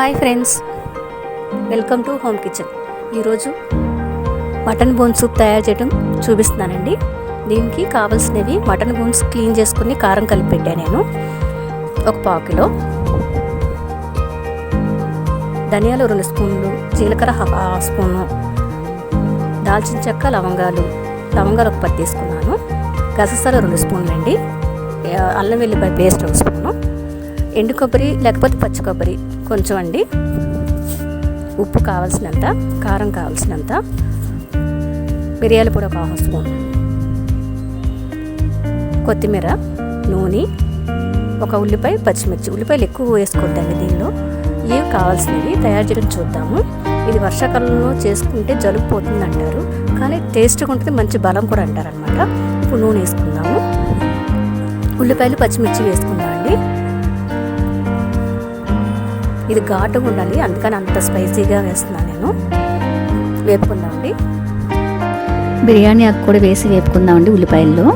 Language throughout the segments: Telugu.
Hi friends, welcome to home kitchen. ఈరోజు మటన్ బోన్ సూప్ తయారు చేయడం చూపిస్తున్నానండి. దీనికి కావాల్సినవి మటన్ బోన్స్ క్లీన్ చేసుకుని కారం కలిపి పెట్టాను నేను. ఒక పావు కిలో ధనియాలు 2 స్పూన్లు, జీలకర్ర 1/2 స్పూను, దాల్చిన చెక్క, లవంగాలు ఒక 10 తీసుకున్నాను. గసగసాలు 2 స్పూన్లు అండి, అల్లం వెల్లిపాయ పేస్ట్ 1 స్పూను, ఎండు కొబ్బరి లేకపోతే పచ్చి కొబ్బరి కొంచెం అండి, ఉప్పు కావాల్సినంత, కారం కావాల్సినంత, మిరియాల పొడి 1/2 స్పూన్, కొత్తిమీర, నూనె, ఒక ఉల్లిపాయ, పచ్చిమిర్చి. ఉల్లిపాయలు ఎక్కువ వేసుకోవద్దండి దీనిలో. ఇవి కావాల్సినవి తయారు చేయడం చూద్దాము. ఇది వర్షాకాలంలో చేసుకుంటే జలుబు పోతుంది అంటారు, కానీ టేస్ట్గా ఉంటుంది, మంచి బలం కూడా అంటారు అనమాట. ఇప్పుడు నూనె వేసుకుందాము, ఉల్లిపాయలు పచ్చిమిర్చి వేసుకుందామండి. ఇది ఘాటుగా ఉండాలి, అందుకని అంత స్పైసీగా వేస్తున్నాను నేను. వేపుకుందామండి. బిర్యానీ ఆకు కూడా వేసి వేపుకుందామండి. ఉల్లిపాయల్లో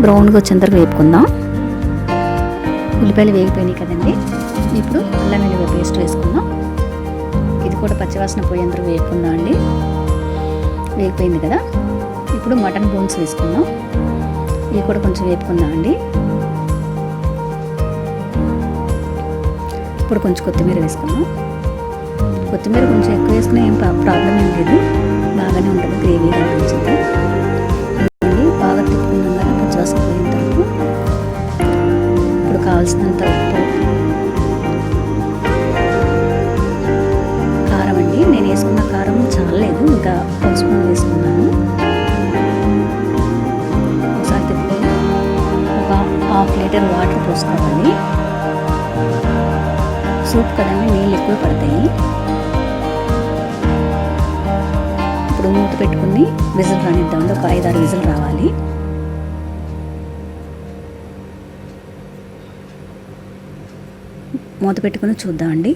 బ్రౌన్గా వచ్చేంతవరకు వేపుకుందాం. ఉల్లిపాయలు వేగిపోయినాయి కదండి. ఇప్పుడు అల్లం వెల్లిపాయ పేస్ట్ వేసుకుందాం. ఇది కూడా పచ్చివాసన పోయేంతవరకు వేపుకుందాం అండి. వేగిపోయింది కదా. ఇప్పుడు మటన్ బోన్స్ వేసుకుందాం. ఇవి కూడా కొంచెం వేపుకుందాం అండి. ఇప్పుడు కొంచెం కొత్తిమీర వేసుకుందాం. కొత్తిమీర కొంచెం ఎక్కువ వేసుకున్నా ఏం ప్రాబ్లం ఏం లేదు, బాగానే ఉంటుంది, గ్రేవీగా అనిపించింది. బాగా తిప్పుకుందాం కదా పచ్చివాసన పోయేంత వరకు. ఇప్పుడు కావాల్సినంత ఉప్పు, కారం అండి. నేను వేసుకున్న కారం చాలలేదు, ఇంకా 1 స్పూన్ వేసుకున్నాను. ఒకసారి తిప్పుకొని ఒక 1/2 లీటర్ వాటర్ పోసుకోవాలి. సూప్ కదండి, నీళ్ళు ఎక్కువ పడతాయి. ఇప్పుడు మూత పెట్టుకుని విజిల్ రానిద్దాం. ఒక 5-6 విజిల్ రావాలి. మూత పెట్టుకుని చూద్దామండి.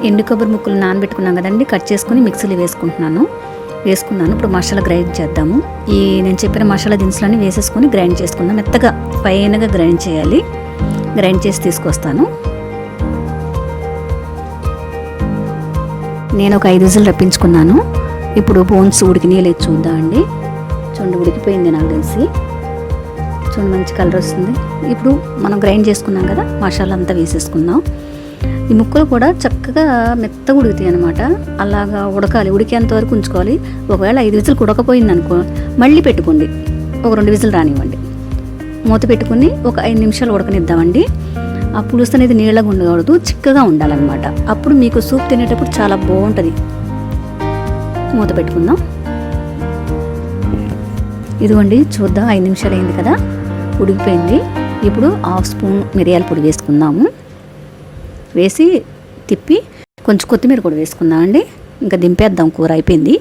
ఎండు కొబ్బరి ముక్కలు నానబెట్టుకున్నాం కదండి, కట్ చేసుకుని మిక్సీలో వేసుకున్నాను. ఇప్పుడు మసాలా గ్రైండ్ చేద్దాము. నేను చెప్పిన మసాలా దినుసులన్నీ వేసేసుకొని గ్రైండ్ చేసుకుందాం. మెత్తగా ఫైన్గా గ్రైండ్ చేయాలి. గ్రైండ్ చేసి తీసుకొస్తాను. నేను ఒక 5 విజిల్ రప్పించుకున్నాను. ఇప్పుడు బోన్స్ ఉడికినాయో లేదు చూద్దామండి. చూడండి, ఉడికిపోయింది నాకు తెలిసి. చూడండి, మంచి కలర్ వస్తుంది. ఇప్పుడు మనం గ్రైండ్ చేసుకున్నాం కదా, మసాలా అంతా వేసేసుకుందాం. ఈ ముక్కలు కూడా చక్కగా మెత్తగా ఉడుకుతాయి అనమాట. అలాగా ఉడకాలి, ఉడికేంత వరకు ఉంచుకోవాలి. ఒకవేళ 5 విజిల్కి ఉడకపోయింది అనుకో, మళ్ళీ పెట్టుకోండి, ఒక 2 విజిల్ రానివ్వండి. మూత పెట్టుకుని ఒక 5 నిమిషాలు ఉడకనిద్దామండి. ఆ పులుసు అనేది నీళ్ళగా ఉండకూడదు, చిక్కగా ఉండాలన్నమాట. అప్పుడు మీకు సూప్ తినేటప్పుడు చాలా బాగుంటుంది. మూత పెట్టుకుందాం. ఇదిగోండి, చూద్దాం. 5 నిమిషాలు అయింది కదా, ఉడికిపోయింది. ఇప్పుడు 1/2 స్పూన్ మిరియాల పొడి వేసుకుందాము. వేసి తిప్పి కొంచెం కొత్తిమీర కూడా వేసుకుందామండి. ఇంకా దింపేద్దాం, కూర అయిపోయింది.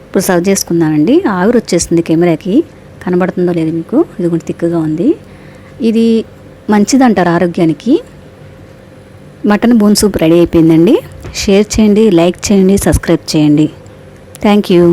ఇప్పుడు సర్వ్ చేసుకుందామండి. ఆవిరి వచ్చేస్తుంది, కెమెరాకి కనబడుతుందో లేదు మీకు. ఇది కూడా తిక్కుగా ఉంది. ఇది మంచిదంటారు ఆరోగ్యానికి. మటన్ బోన్ సూప్ రెడీ అయిపోయిందండి. షేర్ చేయండి, లైక్ చేయండి, సబ్స్క్రైబ్ చేయండి. Thank you.